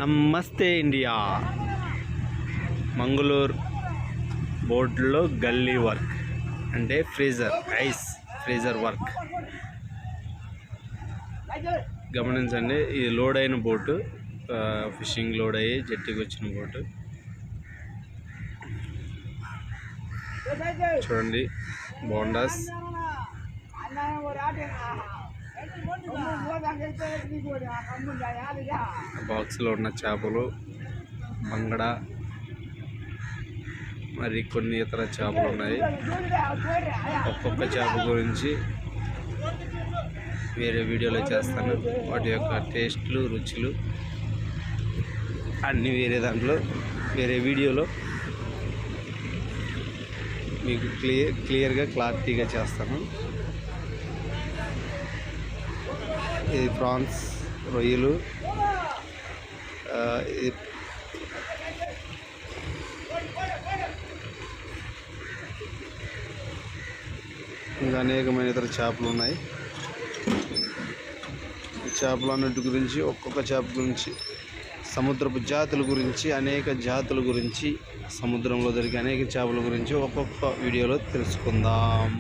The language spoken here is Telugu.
నమస్తే ఇండియా. మంగళూరు బోర్డులో గల్లీ వర్క్ అంటే ఐస్ ఫ్రీజర్ వర్క్ గమనించండి. ఇది లోడ్ అయిన బోటు, ఫిషింగ్ లోడ్ అయ్యి జట్టికి వచ్చిన బోటు చూడండి. బోండాస్, బాక్స్లో ఉన్న చేపలు, బంగడ, మరి కొన్ని ఇతర చేపలు ఉన్నాయి. ఒక్కొక్క చేప గురించి వేరే వీడియోలో చేస్తాను. వాటి యొక్క టేస్ట్లు, రుచులు అన్నీ వేరే వీడియోలో మీకు క్లియర్గా క్లారిటీగా చేస్తాను. ఇది ప్రాన్స్, రొయ్యలు, ఇంకా అనేకమైన ఇతర చేపలు ఉన్నాయి. ఈ చేపలన్నిటి గురించి, ఒక్కొక్క చేప గురించి, సముద్రపు జాతుల గురించి, అనేక జాతుల గురించి, సముద్రంలో దొరికే అనేక చేపల గురించి ఒక్కొక్క వీడియోలో తెలుసుకుందాం.